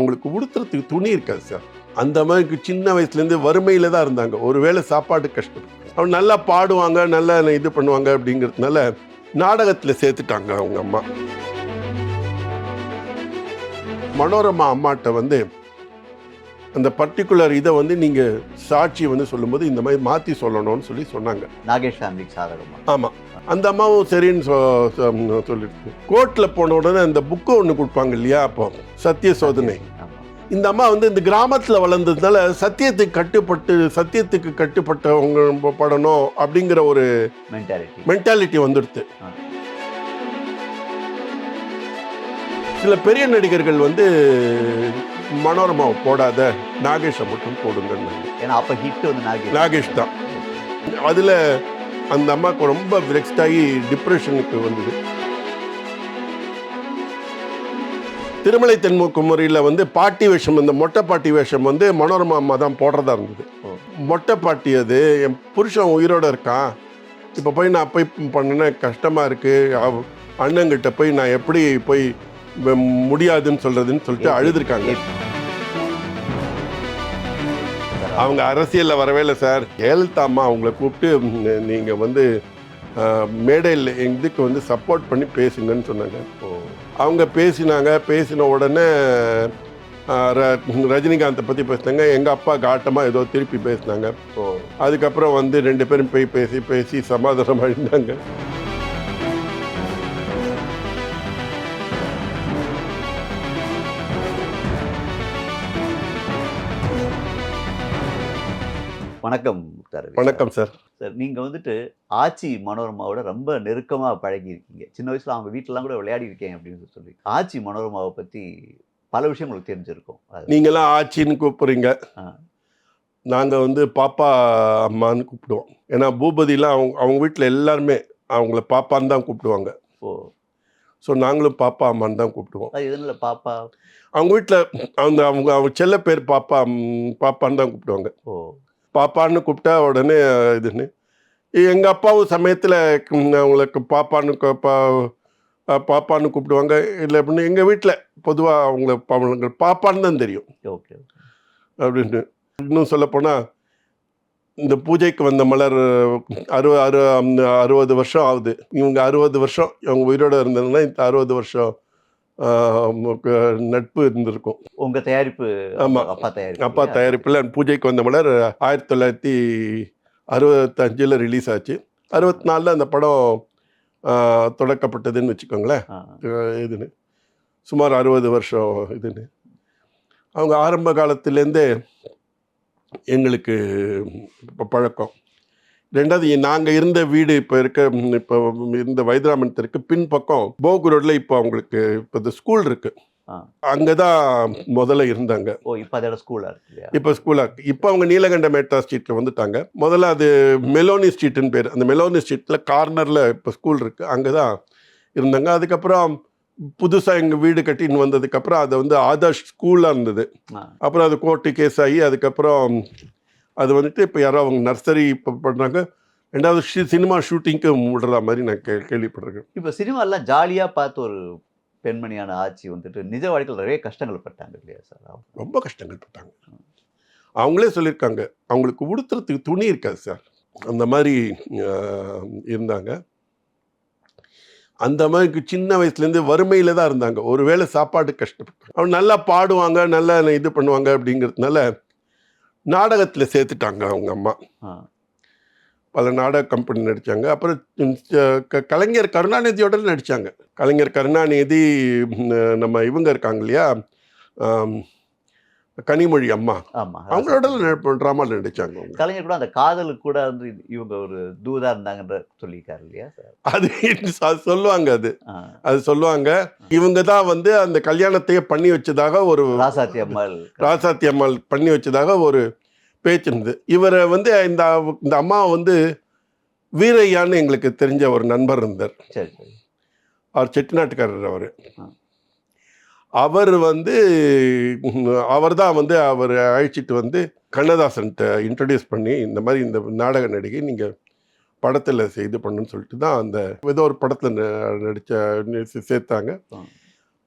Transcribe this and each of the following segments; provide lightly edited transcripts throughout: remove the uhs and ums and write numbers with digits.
அவங்களுக்கு உடுத்துறதுக்கு துணி இருக்காது சார். அந்த மாதிரி சின்ன வயசுலேருந்து வறுமையில் தான் இருந்தாங்க. ஒருவேளை சாப்பாடு கஷ்டம். அவங்க நல்லா பாடுவாங்க, நல்லா இது பண்ணுவாங்க அப்படிங்கிறதுனால நாடகத்தில் சேர்த்துட்டாங்க அவங்க அம்மா. மனோரமா அம்மாட்ட வந்து அந்த பர்டிகுலர் இதை வந்து நீங்கள் சாட்சி வந்து சொல்லும்போது இந்த மாதிரி மாற்றி சொல்லணும்னு சொன்னாங்க. நாகேஷ் ஃபேமிலிக்கு சாதகமாக. ஆமாம், அந்த அம்மாவும் சரின்னு சொல்லிட்டு கோர்ட்டில் போன உடனே அந்த புக்கு ஒன்று கொடுப்பாங்க இல்லையா, அப்போ சத்திய சோதனை. இந்த அம்மா வந்து இந்த கிராமத்தில் வளர்ந்ததுனால சத்தியத்துக்கு கட்டுப்பட்டவங்க படணும் அப்படிங்கிற ஒரு மென்டாலிட்டி வந்துடுது. சில பெரிய நடிகர்கள் வந்து மனோரமாவை போடாத, நாகேஷை மட்டும் போடுங்கன்னு. ஏன்னா அப்போ ஹிட் வந்து நாகேஷ் தான். அதில் அந்த அம்மாவுக்கு ரொம்ப விரெக்ஸ்ட் ஆகி டிப்ரெஷனுக்கு வந்தது. திருமலை தென்குமரியில் வந்து பாட்டி வேஷம், இந்த மொட்டை பாட்டி வேஷம் வந்து மனோரமா அம்மா தான் போடுறதா இருந்தது. மொட்டை பாட்டி அது என் புருஷன் உயிரோடு இருக்கான், இப்போ போய் நான் போய் பண்ணினா கஷ்டமாக இருக்குது, அண்ணங்கிட்ட போய் நான் எப்படி போய் முடியாதுன்னு சொல்லிட்டு அழுதுருக்காங்க. அவங்க அரசியலில் வரவே இல்லை சார். ஜெயலலிதா அம்மா அவங்கள கூப்பிட்டு நீங்கள் வந்து மேடையில் இதுக்கு வந்து சப்போர்ட் பண்ணி பேசுங்கன்னு சொன்னாங்க. அவங்க பேசின உடனே ரஜினிகாந்தை பற்றி பேசினாங்க. எங்கள் அப்பா காட்டமாக ஏதோ திருப்பி பேசினாங்க. அதுக்கப்புறம் வந்து 2 பேரும் போய் பேசி சமாதானம் அழிந்தாங்க. வணக்கம். வணக்கம் சார். சார், நீங்கள் வந்துட்டு ஆச்சி மனோரமாவோட ரொம்ப நெருக்கமாக பழகியிருக்கீங்க. சின்ன வயசில் அவங்க வீட்டிலலாம் கூட விளையாடி இருக்கேன் அப்படின்னு சொல்லி. ஆச்சி மனோரமாவை பற்றி பல விஷயம் உங்களுக்கு தெரிஞ்சிருக்கும். நீங்களாம் ஆச்சின்னு கூப்பிட்றீங்க, நாங்கள் வந்து பாப்பா அம்மான்னு கூப்பிடுவோம். ஏன்னா பூபதிலாம் அவங்க வீட்டில் எல்லாருமே அவங்கள பாப்பான்னு தான் கூப்பிடுவாங்க. ஸோ நாங்களும் பாப்பா அம்மான்னு தான் கூப்பிடுவோம். இதனால் பாப்பா அவங்க வீட்டில் அவங்க செல்ல பேர் பாப்பான்னு தான் கூப்பிடுவாங்க. பாப்பான்னு கூப்பிட்டா உடனே இதுன்னு. எங்கள் அப்பாவும் சமயத்தில் அவங்களுக்கு பாப்பான்னு கூப்பிடுவாங்க. இல்லை அப்படின்னு எங்கள் வீட்டில் பொதுவாக அவங்களுக்கு பாப்பான்னு தான் தெரியும். ஓகே அப்படின்னு. இன்னும் சொல்லப்போனால் இந்த பூஜைக்கு வந்த மலர் 60 வருஷம் ஆகுது. இவங்க 60 வருஷம் இவங்க உயிரோடு இருந்ததுன்னா இந்த 60 வருஷம் நட்பு இருந்திருக்கும். உங்கள் தயாரிப்பு? ஆமாம், அப்பா தயாரிப்பில் பூஜைக்கு வந்த மலர் 1965 ரிலீஸ் ஆச்சு. 64 அந்த படம் தொடக்கப்பட்டதுன்னு வச்சுக்கோங்களேன். இதுன்னு சுமார் 60 வருஷம் இதுன்னு. அவங்க ஆரம்ப காலத்துலேருந்தே எங்களுக்கு இப்போ பழக்கம். 2வது, நாங்கள் இருந்த வீடு இப்போ இருந்த வைத்தியராமன் பின்பக்கம் போகு ரோடில் இப்போ அவங்களுக்கு இப்போ இந்த ஸ்கூல் இருக்குது, அங்கே தான் முதல்ல இருந்தாங்க. இப்போ ஸ்கூலாக இருக்குது. இப்போ அவங்க நீலகண்ட மேட்டா ஸ்ட்ரீட்டில் வந்துட்டாங்க. முதல்ல அது மெலோனி ஸ்ட்ரீட்டுன்னு பேர். அந்த மெலோனி ஸ்ட்ரீட்டில் கார்னரில் இப்போ ஸ்கூல் இருக்குது, அங்கே தான் இருந்தாங்க. அதுக்கப்புறம் புதுசாக எங்கள் வீடு கட்டின்னு வந்ததுக்கப்புறம் அதை வந்து ஆதர்ஷ் ஸ்கூலாக இருந்தது. அப்புறம் அது கோர்ட்டு கேஸ் ஆகி அதுக்கப்புறம் அது வந்துட்டு இப்போ யாரோ அவங்க நர்சரி இப்போ பண்ணுறாங்க. 2வது சினிமா ஷூட்டிங்க்கு விடுற மாதிரி நான் கேள்விப்பட்டிருக்கேன். இப்போ சினிமாலாம் ஜாலியாக பார்த்து ஒரு பெண்மணியான ஆச்சி வந்துட்டு நிஜ வாழ்க்கையில் நிறைய கஷ்டங்கள் பட்டாங்க இல்லையா சார்? ரொம்ப கஷ்டங்கள் பட்டாங்க. அவங்களே சொல்லியிருக்காங்க, அவங்களுக்கு உடுத்துறதுக்கு துணி இருக்காது சார், அந்த மாதிரி இருந்தாங்க. அந்த மாதிரி சின்ன வயசுலேருந்து வறுமையில் தான் இருந்தாங்க. ஒருவேளை சாப்பாடு கஷ்டப்பட்டாங்க. அவங்க நல்லா பாடுவாங்க, நல்லா இது பண்ணுவாங்க அப்படிங்கிறதுனால நாடகத்தில் சேர்த்துட்டாங்க அவங்க அம்மா. பல நாடக கம்பெனி நடித்தாங்க. அப்புறம் கலைஞர் கருணாநிதியோட நடித்தாங்க. கலைஞர் கருணாநிதி, நம்ம இவங்க இருக்காங்க இல்லையா, கனிமொழி அம்மா, அவங்களோட ட்ராமாவில் நடித்தாங்க. கலைஞர் கூட அந்த காதலுக்கு கூட வந்து இவங்க ஒரு தூதா இருந்தாங்கன்ற சொல்லியிருக்காரு இல்லையா சார்? அது சொல்லுவாங்க. அது சொல்லுவாங்க. இவங்க தான் வந்து அந்த கல்யாணத்தையே பண்ணி வச்சதாக ஒரு ராசாத்தி அம்மாள் பண்ணி வச்சதாக ஒரு பேச்சு இருந்தது. இவரை வந்து இந்த அம்மா வந்து வீரையான்னு எங்களுக்கு தெரிஞ்ச ஒரு நண்பர் இருந்தார். அவர் செட்டிநாட்டுக்காரர். அவர் வந்து அவர் தான் வந்து அவர் அழைச்சிட்டு வந்து கண்ணதாசன்கிட்ட இன்ட்ரடியூஸ் பண்ணி இந்த மாதிரி இந்த நாடக நடிகை நீங்கள் படத்தில் இது பண்ணுன்னு சொல்லிட்டு தான் அந்த ஏதோ ஒரு படத்தில் சேர்த்தாங்க.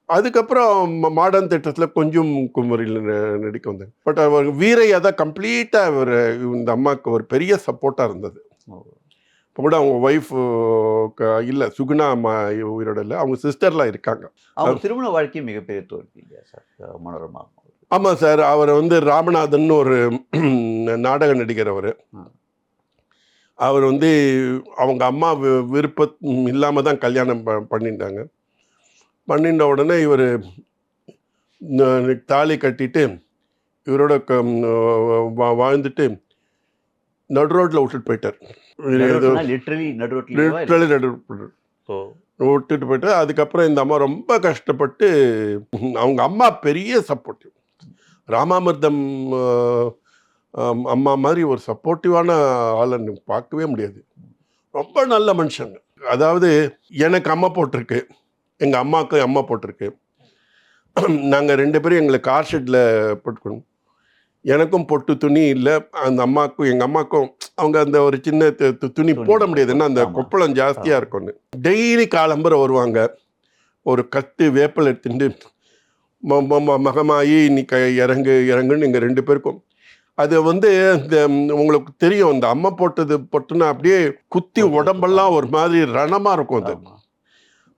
அதுக்கப்புறம் மாடர்ன் தேட்டர்ஸில் கொஞ்சம் குமரியில் நடிக்க வந்தாங்க. பட் அவர் வீரையா தான் கம்ப்ளீட்டாக அவர் இந்த அம்மாவுக்கு ஒரு பெரிய சப்போர்ட்டாக இருந்தது. இப்போ கூட அவங்க ஒய்ஃப் இல்லை, சுகுணா அம்மா உயிரோட இல்லை, அவங்க சிஸ்டர்லாம் இருக்காங்க. அவங்க திருமண வாழ்க்கையும் மிகப்பெரிய தோல்வி இல்லையா சார் மனோரமா? ஆமாம் சார். அவர் வந்து ராமநாதன் ஒரு நாடக நடிகர். அவர் வந்து அவங்க அம்மா விருப்பம் இல்லாமல் தான் கல்யாணம் பண்ணிட்டாங்க. பண்ணிட்ட உடனே இவர் தாலி கட்டிட்டு இவரோட வாழ்ந்துட்டு நடு ரோட்டில் விட்டுட்டு போயிட்டார். விட்டுட்டு போயிட்டு அதுக்கப்புறம் இந்த அம்மா ரொம்ப கஷ்டப்பட்டு, அவங்க அம்மா பெரிய சப்போர்ட்டிவ், ராமாமிர்தம் அம்மா மாதிரி ஒரு சப்போர்ட்டிவான ஆளை பார்க்கவே முடியாது. ரொம்ப நல்ல மனுஷங்க. அதாவது எனக்கு அம்மா போட்டிருக்கு, எங்கள் அம்மாவுக்கு அம்மா போட்டிருக்கு. நாங்கள் 2 பேரும் எங்களை கார் ஷெட்டில் போட்டுக்கணும். எனக்கும் பொட்டு துணி இல்லை, அந்த அம்மாவுக்கும் எங்கள் அம்மாவுக்கும் அவங்க அந்த ஒரு சின்ன துணி போட முடியாது, ஏன்னா அந்த கொப்பளம் ஜாஸ்தியாக இருக்கும்னு. டெய்லி காலம்பரை வருவாங்க, ஒரு கட்டு வேப்பல் எடுத்துட்டு மகமாயி நீ இறங்குன்னு எங்கள் 2 பேருக்கும். அது வந்து இந்த உங்களுக்கு தெரியும், இந்த அம்மா போட்டுன்னா அப்படியே குத்தி உடம்பெல்லாம் ஒரு மாதிரி ரணமாக இருக்கும். அது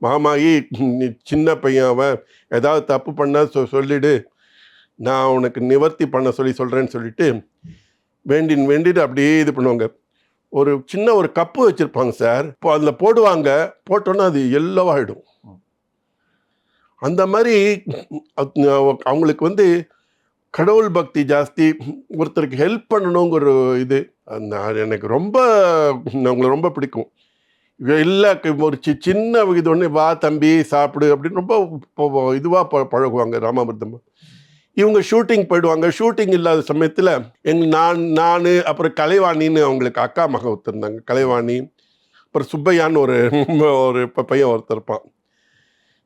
மகமாயி நீ சின்ன பையன், அவன் ஏதாவது தப்பு பண்ண சொல்லிடு, நான் உனக்கு நிவர்த்தி பண்ண சொல்கிறேன்னு சொல்லிட்டு வேண்டிட்டு அப்படியே இது பண்ணுவாங்க. ஒரு சின்ன ஒரு கப்பு வச்சுருப்பாங்க சார், இப்போ அதில் போடுவாங்க, போட்டோன்னா அது எல்லோவாகிடும். அந்த மாதிரி அவங்களுக்கு வந்து கடவுள் பக்தி ஜாஸ்தி, ஒருத்தருக்கு ஹெல்ப் பண்ணணுங்கிற இது எனக்கு ரொம்ப, அவங்களை ரொம்ப பிடிக்கும். இல்லை ஒரு சின்ன இது ஒன்று, வா தம்பி சாப்பிடு அப்படின்னு ரொம்ப இதுவாக பழகுவாங்க ராமாமிர்தம். இவங்க ஷூட்டிங் போயிடுவாங்க. ஷூட்டிங் இல்லாத சமயத்தில் நான் அப்புறம் கலைவாணின்னு அவங்களுக்கு அக்கா மகன் ஒருத்தருந்தாங்க, கலைவாணி, அப்புறம் சுப்பையான்னு ஒரு பையன் ஒருத்தர் இருப்பான்.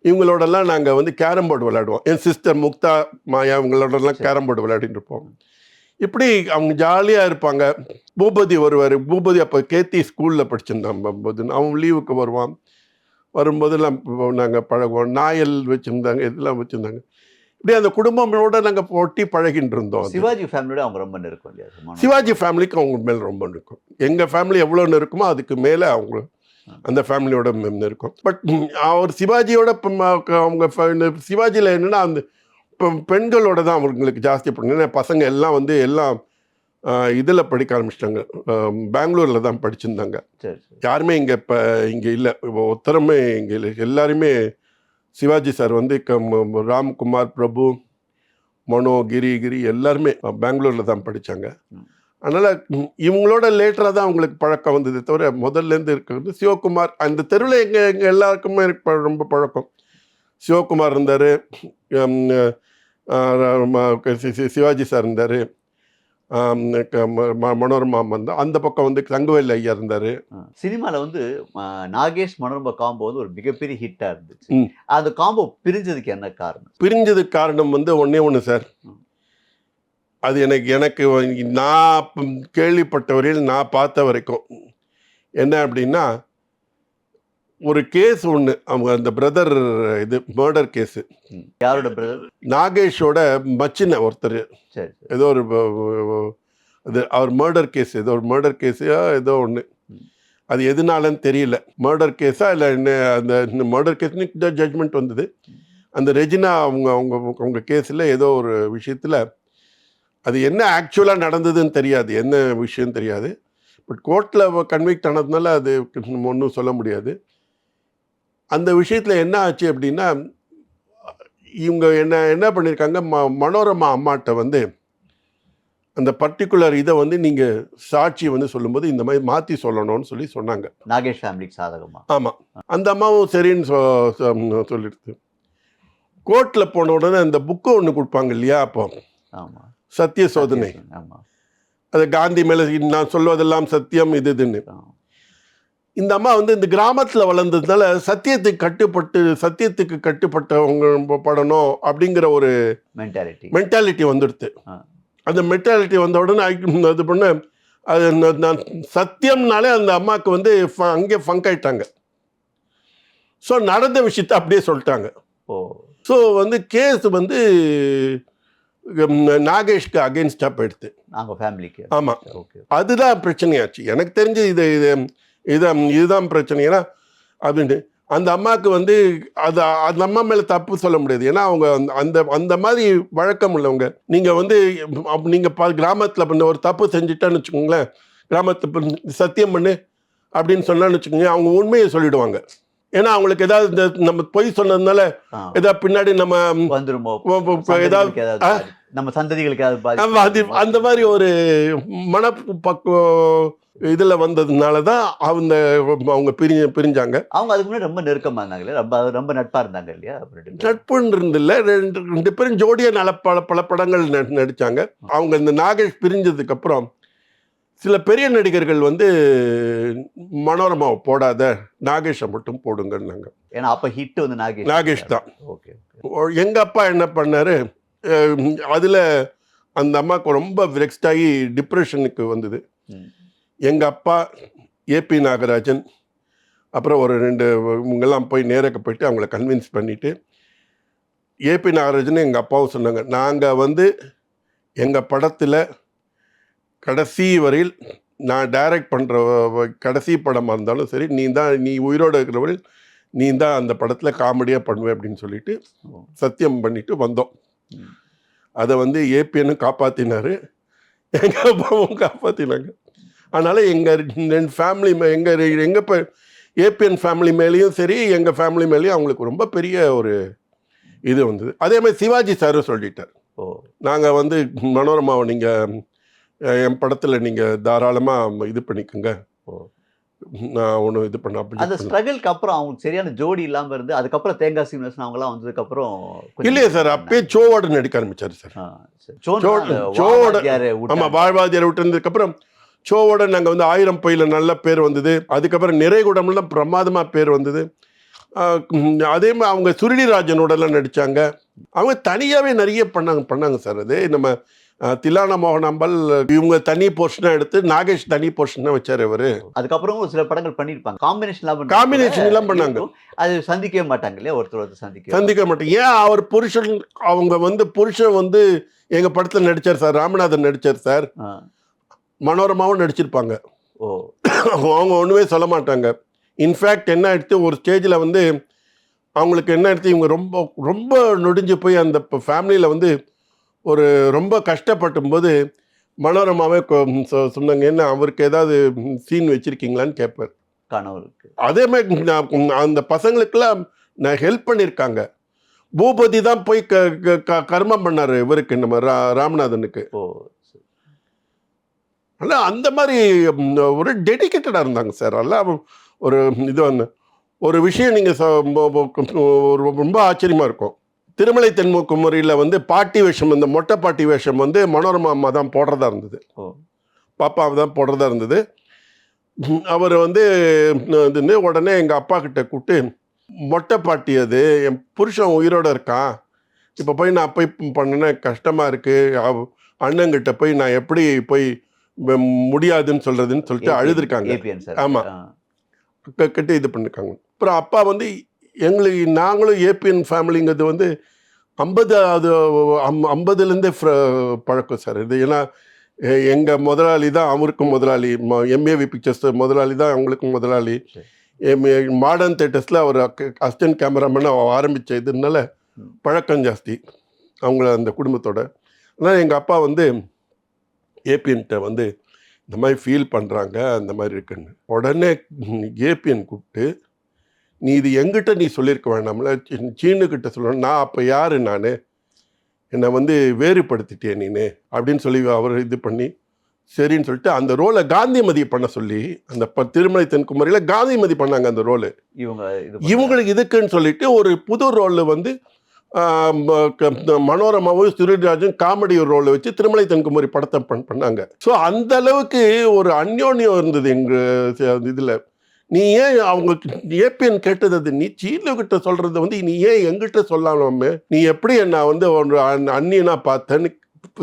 இவங்களோடலாம் நாங்கள் வந்து கேரம் போர்டு விளையாடுவோம். என் சிஸ்டர் முக்தா மாயா இவங்களோடலாம் கேரம் போர்டு விளையாடிட்டு இருப்போம். இப்படி அவங்க ஜாலியாக இருப்பாங்க. பூபதி வருவார். பூபதி அப்போ கேத்தி ஸ்கூலில் படிச்சிருந்தான். அவன் லீவுக்கு வருவான். வரும்போதெல்லாம் நாங்கள் பழகுவோம். நாயல் வச்சுருந்தாங்க, இதெல்லாம் வச்சுருந்தாங்க. இப்படி அந்த குடும்பங்களோட நாங்கள் போட்டி பழகின்னு இருந்தோம். சிவாஜி ஃபேமிலியோட அவங்க ரொம்ப நெருக்கம் இல்லையா? சிவாஜி ஃபேமிலிக்கு அவங்க மேலே ரொம்ப நெருக்கம். எங்கள் ஃபேமிலி எவ்வளோ நெருக்கமோ அதுக்கு மேலே அவங்க அந்த ஃபேமிலியோட நெருக்கம். பட் அவர் சிவாஜியோட அவங்க சிவாஜியில் என்னென்னா அந்த பெண்களோட தான் அவங்களுக்கு ஜாஸ்தி பண்ணுங்க. பசங்க எல்லாம் வந்து எல்லாம் இதில் படிக்க ஆரம்பிச்சிட்டாங்க, பெங்களூரில் தான் படிச்சிருந்தாங்க. யாருமே இங்கே இல்லை, ஒருத்தருமே இங்கே இல்லை. எல்லாருமே சிவாஜி சார் வந்து ராம்குமார், பிரபு, மனோ, கிரி எல்லாருமே பெங்களூரில் தான் படித்தாங்க. அதனால் இவங்களோட லேட்டராக தான் அவங்களுக்கு பழக்கம் வந்தது தவிர முதல்லேருந்து இருக்கிறது சிவகுமார். அந்த தெருவில் எங்கள் எல்லாருக்குமே ரொம்ப பழக்கம். சிவகுமார் இருந்தார், சிவாஜி சார் இருந்தார், மனோரமா வந்தா, அந்த பக்கம் வந்து தங்கவேல் ஐயா இருந்தார். சினிமாவில் வந்து நாகேஷ் மனோரமா காம்போ வந்து ஒரு மிகப்பெரிய ஹிட்டாக இருந்துச்சு. அந்த காம்போ பிரிஞ்சதுக்கு என்ன காரணம்? பிரிஞ்சதுக்கு காரணம் வந்து ஒன்று சார், அது எனக்கு நான் கேள்விப்பட்ட வரையில், நான் பார்த்த வரைக்கும் என்ன அப்படின்னா, ஒரு கேஸ் ஒன்று, அவங்க அந்த பிரதர் இது மர்டர் கேஸு. யாரோட பிரதர்? நாகேஷோட மச்சின ஒருத்தர். ஏதோ ஒரு அது அவர் மர்டர் கேஸ், ஏதோ ஒரு மர்டர் கேஸா ஏதோ ஒன்று. அது எதுனாலன்னு தெரியல, மர்டர் கேஸா இல்லை என்ன, அந்த மர்டர் கேஸ்னு ஜட்ஜ்மெண்ட் வந்தது. அந்த ரெஜினா அவங்க கேஸில் ஏதோ ஒரு விஷயத்தில், அது என்ன ஆக்சுவலாக நடந்ததுன்னு தெரியாது, என்ன விஷயம் தெரியாது. பட் கோர்ட்டில் கன்விக்ட் ஆனதுனால அது ஒன்றும் சொல்ல முடியாது. அந்த விஷயத்தில் என்ன ஆச்சு அப்படின்னா, இவங்க என்ன பண்ணியிருக்காங்க, மனோரமா அம்மாட்ட வந்து அந்த பர்டிகுலர் இதை வந்து நீங்கள் சாட்சி வந்து சொல்லும்போது இந்த மாதிரி மாற்றி சொல்லணும்னு சொன்னாங்க. நாகேஷ் ஃபேமிலிக்கு சாதகமாக. ஆமாம், அந்த அம்மாவும் சரின்னு சொல்லிடுது. கோர்ட்டில் போன உடனே அந்த புக்கு ஒன்று கொடுப்பாங்க இல்லையா, அப்போ சத்திய சோதனை, அது காந்தி மேலே நான் சொல்வதெல்லாம் சத்தியம் இதுன்னு. இந்த அம்மா வந்து இந்த கிராமத்தில் வளர்ந்ததுனால சத்தியத்துக்கு கட்டுப்பட்டவங்க படணும் அப்படிங்கிற ஒரு மென்டாலிட்டி வந்துடுது. அந்த மென்டாலிட்டி வந்த உடனே அது பண்ண அது நான் சத்தியம்னாலே அந்த அம்மாவுக்கு வந்து அங்கே ஃபங்க் ஆயிட்டாங்க. ஸோ நடந்த விஷயத்த அப்படியே சொல்லிட்டாங்க. ஸோ வந்து கேஸ் வந்து நாகேஷ்க்கு அகேன்ஸ்டாக போயிடுது. நாங்கள் ஃபேமிலிக்கு. ஆமாம், ஓகே. அதுதான் பிரச்சனையாச்சு. எனக்கு தெரிஞ்சு இதுதான் பிரச்சனை. ஏன்னா அப்படின்னு அந்த அம்மாவுக்கு வந்து அது அந்த அம்மா மேலே தப்பு சொல்ல முடியாது. ஏன்னா அவங்க அந்த அந்த மாதிரி வழக்கம் உள்ளவங்க. நீங்கள் வந்து நீங்கள் கிராமத்தில் பண்ண ஒரு தப்பு செஞ்சுட்டான்னு வச்சுக்கோங்களேன், கிராமத்தில் சத்தியம் பண்ணு அப்படின்னு சொன்னான்னு வச்சுக்கோங்க, அவங்க உண்மையை சொல்லிடுவாங்க. ஏன்னா அவங்களுக்கு ஏதாவது இந்த நம்ம பொய் சொன்னதுனால ஏதாவது பின்னாடி நம்ம வந்துருமோ, ஏதாவது நம்ம சந்ததிகளுக்கு ஏதாவது அந்த மாதிரி ஒரு மனப்பக்குவம் இதில் வந்ததுனால தான் அவங்க பிரிஞ்சாங்க. அவங்க அதுக்கு முன்னாடி ரொம்ப நெருக்கமாக இருந்தாங்க, ரொம்ப நட்பாக இருந்தாங்க இல்லையா? நட்புன்னு இருந்தில்ல, ரெண்டு பேரும் ஜோடியாக பல படங்கள் நடித்தாங்க. அவங்க இந்த நாகேஷ் பிரிஞ்சதுக்கு அப்புறம் சில பெரிய நடிகர்கள் வந்து மனோரமாவை போடாத, நாகேஷை மட்டும் போடுங்கன்னாங்க. ஏன்னா அப்போ ஹிட் வந்து நாகேஷ் தான். ஓகே. எங்கள் அப்பா என்ன பண்ணார், அதில் அந்த அம்மாவுக்கு ரொம்ப வெக்ஸ்ட் ஆகி டிப்ரெஷனுக்கு வந்தது. எங்கள் அப்பா, ஏபி நாகராஜன், அப்புறம் ஒரு 2 இவங்கெல்லாம் போய் நேரக்க போயிட்டு அவங்கள கன்வின்ஸ் பண்ணிவிட்டு, ஏபி நாகராஜன் எங்கள் அப்பாவும் சொன்னாங்க, நாங்கள் வந்து எங்கள் படத்தில் கடைசி வரையில் நான் டைரக்ட் பண்ணுற கடைசி படமாக இருந்தாலும் சரி, நீ உயிரோடு இருக்கிறவரையில் நீ தான் அந்த படத்தில் காமெடியாக பண்ணுவேன் அப்படின்னு சொல்லிட்டு சத்தியம் பண்ணிட்டு வந்தோம். அதை வந்து ஏபிஎன்னும் காப்பாற்றினார், எங்கள் அப்பாவும் காப்பாற்றினாங்க. அதனால் எங்கள் ஃபேமிலி எங்கள் இப்போ ஏபிஎன் ஃபேமிலி மேலேயும் சரி, எங்கள் ஃபேமிலி மேலேயும் அவங்களுக்கு ரொம்ப பெரிய ஒரு இது வந்தது. அதே மாதிரி சிவாஜி சாரும் சொல்லிட்டார், நாங்கள் வந்து மனோரமாவை நீங்கள் என் படத்தில் நீங்கள் தாராளமாக இது பண்ணிக்கோங்க, நான் ஒன்றும் இது பண்ண. அப்படி அந்த ஸ்ட்ரகிள்க்கு அப்புறம் அவங்களுக்கு சரியான ஜோடி இல்லாமல் இருந்து அதுக்கப்புறம் தேங்காய் சீனிவாசன் அவங்களாம் வந்ததுக்கப்புறம் இல்லையே சார், அப்பயே சோவோட நடிக்க ஆரம்பிச்சார் சார். சோவோட ஆமாம், வாழ்வாதியார் விட்டுருந்ததுக்கப்புறம் சோவோட நாங்கள் வந்து 1000 பொய்ல நல்ல பேர் வந்தது. அதுக்கப்புறம் நிறைகுடம்லாம் பிரமாதமாக பேர் வந்தது. அதே மாதிரி அவங்க சுருளிராஜனோடலாம் நடித்தாங்க. அவங்க தனியாகவே நிறைய பண்ணாங்க சார். அது நம்ம தில்லானா மோகனாம்பாள் இவங்க தனி போர்ஷனாக எடுத்து நாகேஷ் தனி போர்ஷனாக வச்சார் அவர். அதுக்கப்புறம் ஒரு சில படங்கள் பண்ணியிருப்பாங்க, காம்பினேஷன்லாம் பண்ணாங்க. அது சந்திக்கவே மாட்டாங்க இல்லையா, ஒருத்தர் சந்திக்க மாட்டாங்க. ஏன் அவர் புருஷன், அவங்க வந்து புருஷன் வந்து எங்கள் படத்தில் நடித்தார் சார், ராமநாதன் நடித்தார் சார், மனோரமாவும் நடிச்சிருப்பாங்க. அவங்க ஒன்றுமே சொல்ல மாட்டாங்க. இன்ஃபேக்ட் என்ன எடுத்து ஒரு ஸ்டேஜில் வந்து அவங்களுக்கு என்ன எடுத்து இவங்க ரொம்ப ரொம்ப நொடிஞ்சு போய் அந்த ஃபேமிலியில் வந்து ஒரு ரொம்ப கஷ்டப்பட்டும் போது மனோரமாவே சொன்னாங்க, என்ன அவருக்கு ஏதாவது சீன் வச்சுருக்கீங்களான்னு கேட்பார் கணவருக்கு. அதே மாதிரி அந்த பசங்களுக்கெல்லாம் நான் ஹெல்ப் பண்ணியிருக்காங்க. பூபதி தான் போய் கர்மம் பண்ணார் இவருக்கு, நம்ம ராமநாதனுக்கு. ஆனால் அந்த மாதிரி ஒரு டெடிக்கேட்டடாக இருந்தாங்க சார். எல்லாம் ஒரு இது ஒரு விஷயம் நீங்கள் ரொம்ப ஆச்சரியமாக இருக்கும். திருமலை தென்குமரியில் வந்து பாட்டி வேஷம், இந்த மொட்டை பாட்டி வேஷம் வந்து மனோரமா அம்மா தான் போடுறதா இருந்தது, பாப்பாவை தான் போடுறதா இருந்தது. அவர் வந்து இதுன்னு உடனே எங்கள் அப்பா கிட்ட கூப்பிட்டு, மொட்டை பாட்டி அது என் புருஷன் உயிரோடு இருக்கான், இப்போ போய் நான் போய் பண்ணினேன் கஷ்டமாக இருக்குது, அண்ணங்கிட்ட போய் நான் எப்படி போய் முடியாதுன்னு சொல்கிறதுன்னு சொல்லிட்டு அழுதுருக்காங்க. ஆமாம், கட்டி இது பண்ணிருக்காங்க. அப்புறம் அப்பா வந்து நாங்களும் ஏபிஎன் ஃபேமிலிங்கிறது வந்து 50லேருந்தே பழக்கம் சார் இது. ஏன்னா எங்கள் முதலாளி தான் அவருக்கும் முதலாளி, எம்ஏவி பிக்சர்ஸ் முதலாளி தான் அவங்களுக்கும் முதலாளி. மாடர்ன் தேட்டர்ஸில் அவர் அசிஸ்டன்ட் கேமராமேனாக ஆரம்பித்த இதுனால பழக்கம் ஜாஸ்தி அவங்கள அந்த குடும்பத்தோட. அதனால் எங்கள் அப்பா வந்து ஏபிஎன்கிட்ட வந்து இந்த மாதிரி ஃபீல் பண்ணுறாங்க, அந்த மாதிரி இருக்குன்னு உடனே ஏபிஎன் கூப்பிட்டு, நீ இது எங்கிட்ட நீ சொல்லியிருக்க வேண்டாம்ல, சீனுக்கிட்ட சொல்லணும், நான் அப்போ யார், நான் என்னை வந்து வேறுபடுத்திட்டே நீனு அப்படின்னு சொல்லி அவர் இது பண்ணி சரின்னு சொல்லிட்டு அந்த ரோலை காந்திமதி பண்ண சொல்லி, அந்த திருமலை தென்குமரியில் காந்திமதி பண்ணாங்க அந்த ரோலு. இவங்களுக்கு இதுக்குன்னு சொல்லிட்டு ஒரு புது ரோலில் வந்து மனோரமாவும் சுருளிராஜன் காமெடி ஒரு ரோலை வச்சு திருமலை தென்குமரி படத்தை பண்ணாங்க. ஸோ அந்த அளவுக்கு ஒரு அந்யோன்யம் இருந்தது எங்கள் இதில். நீ ஏன் அவங்க ஏபிஎன் கேட்டது, அது நீ சீனுக்கிட்ட சொல்கிறது வந்து நீ ஏன் எங்கிட்ட சொல்லாமே, நீ எப்படி என்ன வந்து ஒரு அந்நியனா பார்த்தேன்னு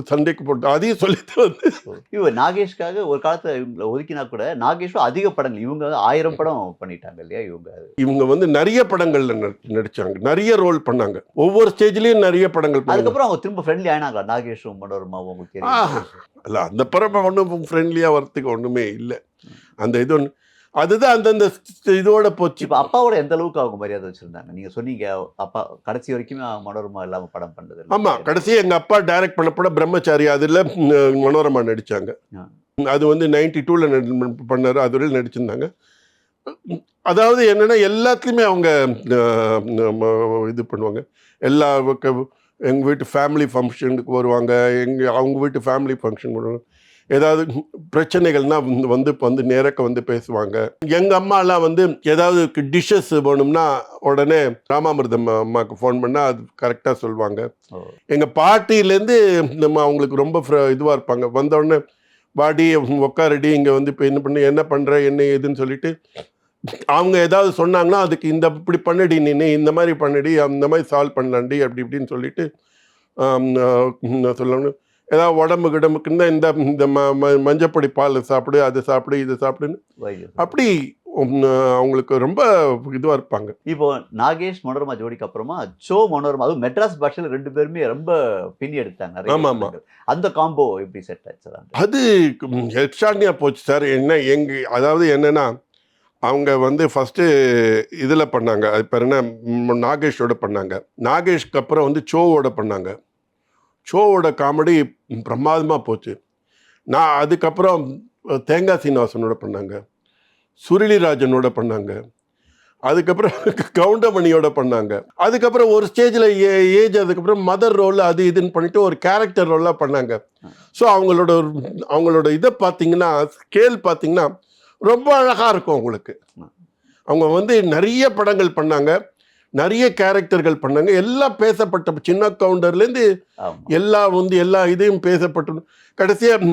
சண்டைக்கு போட்டு அதையும் சொல்லிட்டு வந்து இவ நாகேஷ்காக ஒரு காலத்துல இவங்கள ஒதுக்கினா கூட நாகேஷும் அதிக படங்கள் இவங்க 1000 படம் பண்ணிட்டாங்க இல்லையா இவங்க. இவங்க வந்து நிறைய படங்கள்ல நடிச்சாங்க, நிறைய ரோல் பண்ணாங்க, ஒவ்வொரு ஸ்டேஜ்லயும் நிறைய படங்கள் பண்ணாங்க. அதுக்கப்புறம் அவங்க திரும்ப ஃப்ரெண்ட்லி ஆனாங்களா நாகேஷும் மனோரமாவும் உங்களுக்கு தெரியும்? அல்ல அந்த படம் ஒன்றும் ஃப்ரெண்ட்லியா வரத்துக்கு ஒண்ணுமே இல்லை. அந்த இது ஒன்று அதுதான் அந்தந்த இதோட போச்சு. இப்ப அப்பாவோட எந்த அளவுக்கு அவங்க மரியாதை வச்சிருந்தாங்க? நீங்க சொன்னீங்க அப்பா கடைசி வரைக்குமே மனோரமா இல்லாம படம் பண்ணது இல்ல. ஆமா, கடைசி எங்க அப்பா டைரக்ட் பண்ண படம் பிரம்மச்சாரி, அதுல மனோரமா நடிச்சாங்க. அது வந்து 92ல பண்ணாரு, அதுல நடிச்சிருந்தாங்க. அதாவது என்னன்னா எல்லாத்துலேயுமே அவங்க இது பண்ணுவாங்க. எல்லா எங்கள் வீட்டு ஃபேமிலி ஃபங்க்ஷனுக்கு வருவாங்க, அவங்க வீட்டு ஃபேமிலி ஃபங்க்ஷன் பண்ணுவாங்க. ஏதாவது பிரச்சனைகள்னால் வந்து நேரக்க வந்து பேசுவாங்க. எங்கள் அம்மாலாம் வந்து ஏதாவது டிஷ்ஷஸ் வேணும்னா உடனே ராமாமிர்தம் அம்மாவுக்கு ஃபோன் பண்ணால் அது கரெக்டாக சொல்லுவாங்க. எங்கள் பாட்டியிலேருந்து நம்ம அவங்களுக்கு ரொம்ப இதுவாக இருப்பாங்க. வந்தோடனே வாடி உட்காரடி இங்கே வந்து இப்போ என்ன பண்ணுற என்ன ஏதுன்னு சொல்லிட்டு அவங்க ஏதாவது சொன்னாங்கன்னா அதுக்கு இப்படி பண்ணடி, நீ இந்த மாதிரி பண்ணடி, அந்த மாதிரி சால்வ் பண்ணலாண்டி அப்படி இப்படின்னு சொல்லிட்டு சொல்லணும். ஏதாவது உடம்பு கிடம்புக்குன்னா இந்த மஞ்சப்பொடி பால் சாப்பிடு, அதை சாப்பிடு, இதை சாப்பிடுன்னு அப்படி அவங்களுக்கு ரொம்ப இதுவாக இருப்பாங்க. இப்போ நாகேஷ் மனோரமா ஜோடிக்கு அப்புறமா சோ மனோரமா, அதுவும் மெட்ராஸ் பாஷையில் 2 பேருமே ரொம்ப பின்னி எடுத்தாங்க. ஆமாம், அந்த காம்போ எப்படி செட் ஆச்சு? அது எக்ஸ்ட்ரானியாக போச்சு சார். அதாவது என்னன்னா அவங்க வந்து ஃபஸ்ட்டு இதில் பண்ணாங்க, அது பேர் என்ன, நாகேஷோட பண்ணாங்க. நாகேஷ்க்கு அப்புறம் வந்து சோவோட பண்ணாங்க. சோவோட காமெடி பிரமாதமாக போச்சு. அதுக்கப்புறம் தேங்காய் சீனிவாசனோட பண்ணாங்க, சுருளிராஜனோட பண்ணாங்க, அதுக்கப்புறம் கவுண்டமணியோட பண்ணாங்க. அதுக்கப்புறம் ஒரு ஸ்டேஜில் ஏஜ் அதுக்கப்புறம் மதர் ரோல் அது இதுன்னு பண்ணிட்டு ஒரு கேரக்டர் ரோலாக பண்ணாங்க. ஸோ அவங்களோட இதை பார்த்தீங்கன்னா, ஸ்கேல் பார்த்தீங்கன்னா ரொம்ப அழகாக இருக்கும் உங்களுக்கு. அவங்க வந்து நிறைய படங்கள் பண்ணாங்க, நிறைய கேரக்டர்கள் பண்ணாங்க, எல்லாம் பேசப்பட்ட சின்ன கவுண்டர்லேருந்து எல்லா இதையும் பேசப்பட்டு கடைசியாக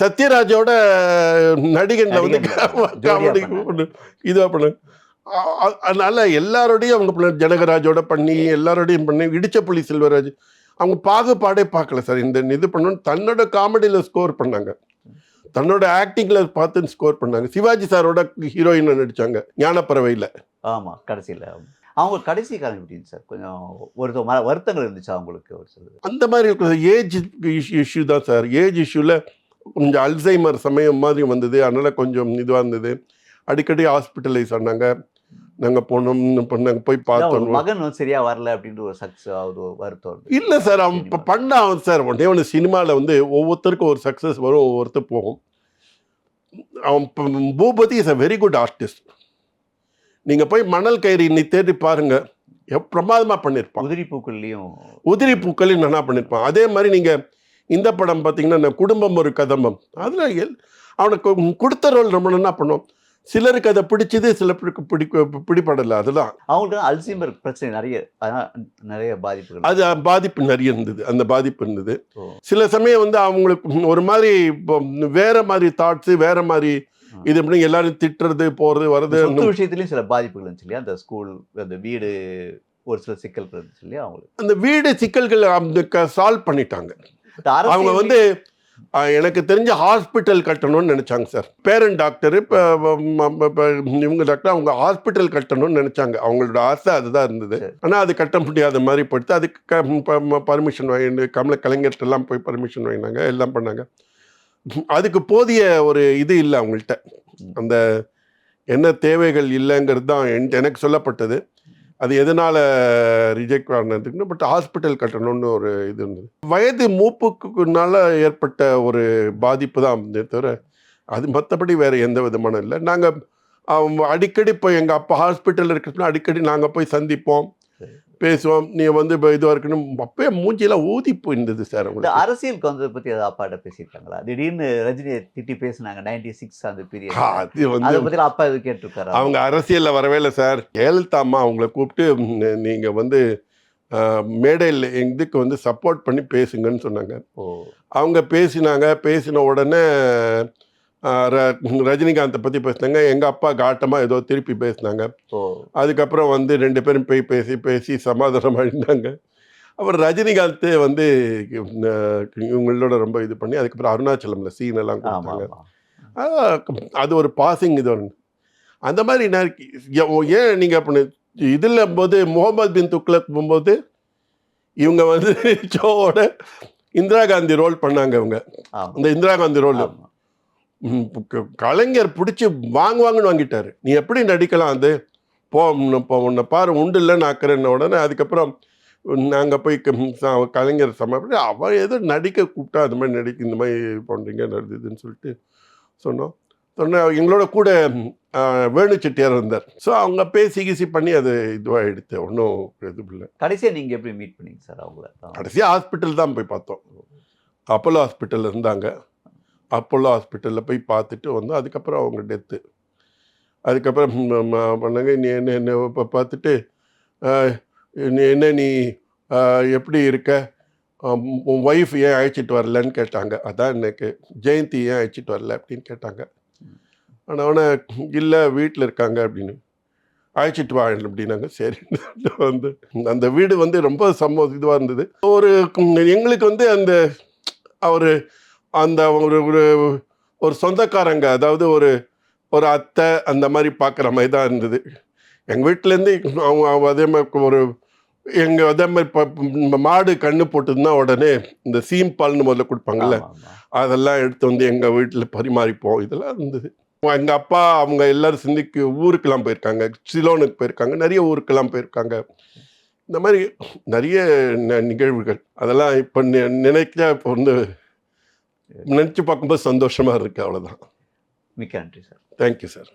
சத்யராஜோட நடிகனில் வந்து காமெடி இதுவாக பண்ணாங்க. அதனால எல்லாரோடையும் அவங்க ஜனகராஜோட பண்ணி எல்லாரோடையும் பண்ணி இடிச்சப்புள்ளி செல்வராஜ் அவங்க பாகுபாடே பார்க்கல சார். இந்த இது பண்ணணும் தன்னோட காமெடியில் ஸ்கோர் பண்ணாங்க, தன்னோட ஆக்டிங்ல பார்த்து ஸ்கோர் பண்ணாங்க. சிவாஜி சாரோட ஹீரோயினை நடிச்சாங்க ஞானப்பறவையில். ஆமா, கடைசியில் அவங்க கடைசி காலம் எப்படின்னு சார் கொஞ்சம் ஒரு வருத்தங்கள் இருந்துச்சு அவங்களுக்கு? ஒரு சில அந்த மாதிரி இருக்கிற ஏஜ் இஷ்யூ தான் சார். ஏஜ் இஷ்யூவில் கொஞ்சம் அல்சைமர் சமயம் மாதிரி வந்தது, அதனால் கொஞ்சம் இதுவாக இருந்தது. அடிக்கடி ஹாஸ்பிட்டலைஸ் ஆனாங்க. நாங்கள் போனோம் போய் பார்த்தோம். மகன் சரியா வரல அப்படின்ற ஒரு வருத்தம் இல்லை சார். அவன் இப்போ பண்ணான் சார். ஒன்று சினிமாவில் வந்து ஒவ்வொருத்தருக்கும் ஒரு சக்ஸஸ் வரும், ஒவ்வொருத்தர் போகும். அவன் Boopathi is a very good artist. நீங்கள் போய் மணல் கயிறு நீ தேடி பாருங்க, பிரமாதமாக பண்ணியிருப்பான். உதிரி பூக்களையும் நல்லா பண்ணியிருப்பான். அதே மாதிரி நீங்கள் இந்த படம் பார்த்தீங்கன்னா குடும்பம் ஒரு கதம்பம், அதில் அவனுக்கு கொடுத்த ரோல் ரொம்ப நல்லா பண்ணும். சிலருக்கு அதை பிடிச்சது, சிலருக்கு பிடிப்படலை. அதுதான் அவங்களுக்கு அல்சைமர் பிரச்சனை நிறைய பாதிப்பு, அது பாதிப்பு நிறைய இருந்தது. அந்த பாதிப்பு இருந்தது. சில சமயம் வந்து அவங்களுக்கு ஒரு மாதிரி வேற மாதிரி தாட்ஸ், வேற மாதிரி இது எப்படி எல்லாரும் திட்டுறது போறது வர்றது விஷயத்துலயும் சில பாதிப்புகள் இருந்துச்சு இல்லையா? அந்த ஸ்கூல், அந்த வீடு, ஒரு சில சிக்கல்கள் இருந்துச்சு இல்லையா அவங்களுக்கு? அந்த வீடு சிக்கல்கள் சால்வ் பண்ணிட்டாங்க. அவங்க வந்து எனக்கு தெரிஞ்ச ஹாஸ்பிட்டல் கட்டணும்னு நினைச்சாங்க சார். பேரண்ட் டாக்டர் இப்போ இவங்க டாக்டர் அவங்க ஹாஸ்பிட்டல் கட்டணும்னு நினைச்சாங்க. அவங்களோட ஆசை அதுதான் இருந்தது. ஆனால் அது கட்ட முடியாத மாதிரி போயிடுத்து. அதுக்கு பர்மிஷன் வாங்கி கலைஞர்கிட்டலாம் போய் பர்மிஷன் வாங்கினாங்க, எல்லாம் பண்ணாங்க. அதுக்கு போதிய ஒரு இது இல்லை அவங்கள்ட்ட. அந்த என்ன தேவைகள் இல்லைங்கிறது தான் எனக்கு சொல்லப்பட்டது. அது எதனால் ரிஜெக்ட் ஆனதுக்குன்னு, பட் ஹாஸ்பிட்டல் கட்டணும்னு ஒரு இது இருந்தது. வயது மூப்புக்குனால ஏற்பட்ட ஒரு பாதிப்பு தான் தவிர அது மற்றபடி வேறு எந்த விதமான இல்லை. நாங்கள் அடிக்கடி போய் எங்கள் அப்பா ஹாஸ்பிட்டலில் இருக்கிறதுனா அடிக்கடி நாங்கள் போய் சந்திப்போம், பேசுவோம். நீ வந்து இப்போ இதுவாக இருக்கணும். அப்பயே மூஞ்சியெல்லாம் ஊதி போயிருந்தது சார். இந்த அரசியலுக்கு வந்ததை பற்றி அதை அப்பாட்ட பேசியிருக்காங்களா? திடீர்னு ரஜினியை திட்டி பேசினாங்க 96 அந்த பீரியட். அது வந்து அப்பா இது கேட்டிருக்காரு. அவங்க அரசியலில் வரவே இல்லை சார். ஜெயலலிதா அம்மா அவங்கள கூப்பிட்டு நீங்கள் வந்து மேடையில் இதுக்கு வந்து சப்போர்ட் பண்ணி பேசுங்கன்னு சொன்னாங்க. அவங்க பேசின உடனே ரஜினிகாந்தை பற்றி பேசினாங்க. எங்கள் அப்பா காட்டமாக ஏதோ திருப்பி பேசினாங்க. அதுக்கப்புறம் வந்து 2 பேரும் போய் பேசி சமாதானம் ஆகிட்டாங்க. அப்புறம் ரஜினிகாந்த் வந்து இவங்களோட ரொம்ப இது பண்ணி அதுக்கப்புறம் அருணாச்சலம்ல சீன் எல்லாம் ஆமா கொடுத்தாங்க. ஆமா அது ஒரு பாசிங் இது ஒன்று. அந்த மாதிரி ஏன் நீங்கள் அப்படி இதில் போது முகமது பின் துக்ளக் போகும்போது இவங்க வந்து ஷோவோட இந்திரா காந்தி ரோல் பண்ணாங்க. இவங்க ஆமா இந்த இந்திரா காந்தி ரோல் ஆமா கலைஞர் பிடிச்சி வாங்குவாங்கன்னு வாங்கிட்டாரு. நீ எப்படி நடிக்கலாம் அது இப்போ உன்னை பாரு உண்டு இல்லைன்னு ஆக்குறேன்ன உடனே அதுக்கப்புறம் நாங்கள் போய் கலைஞர் சமர்ப்பி அவள் எதோ நடிக்க கூப்பிட்டா அது மாதிரி நடிக்க இந்த மாதிரி பண்ணுறீங்க நடந்ததுன்னு சொல்லிட்டு சொன்னோம். எங்களோட கூட வேணு செட்டியார் இருந்தார். ஸோ அவங்க பேசி கீசி பண்ணி அது இதுவாக எடுத்து ஒன்றும் இது இல்லை. கடைசியா நீங்க எப்படி மீட் பண்ணீங்க சார் அவங்கள? கடைசியாக ஹாஸ்பிட்டல் தான் போய் பார்த்தோம். அப்போலோ ஹாஸ்பிட்டலில் இருந்தாங்க. அப்போலோ ஹாஸ்பிட்டலில் போய் பார்த்துட்டு வந்தோம். அதுக்கப்புறம் அவங்க டெத்து. அதுக்கப்புறம் பண்ணாங்க. நீ என்ன இப்போ பார்த்துட்டு நீ எப்படி இருக்க, உன் ஒய்ஃப் ஏன் அழைச்சிட்டு வரலன்னு கேட்டாங்க. அதான் எனக்கு ஜெயந்தி ஏன் அழைச்சிட்டு வரல அப்படின்னு கேட்டாங்க. ஆனால் இல்லை வீட்டில் இருக்காங்க அப்படின்னு. அழைச்சிட்டு வா அப்படின்னாங்க. சரி வந்து அந்த வீடு வந்து ரொம்ப இதுவாக இருந்தது. எங்களுக்கு வந்து அந்த அவர் அந்த ஒரு சொந்தக்காரங்க, அதாவது ஒரு அத்தை அந்த மாதிரி பார்க்குற மாதிரி தான் இருந்தது. எங்கள் வீட்டிலேருந்து அவங்க அதே மாதிரி அதே மாதிரி மாடு கண்ணு போட்டுதுன்னா உடனே இந்த சீம்பால்னு முதல்ல கொடுப்பாங்கல்ல, அதெல்லாம் எடுத்து வந்து எங்கள் வீட்டில் பரிமாறிப்போம். இதெல்லாம் இருந்தது. எங்கள் அப்பா அவங்க எல்லாரும் சிந்திக்கு ஊருக்கெல்லாம் போயிருக்காங்க, சிலோனுக்கு போயிருக்காங்க, நிறைய ஊருக்கெல்லாம் போயிருக்காங்க. இந்த மாதிரி நிறைய நிகழ்வுகள் அதெல்லாம் இப்போ நினைக்க இப்போ வந்து நினச்சி பார்க்கும்போது சந்தோஷமாக இருக்குது. அவ்வளோதான். மிக்க நன்றி சார். Thank you sir.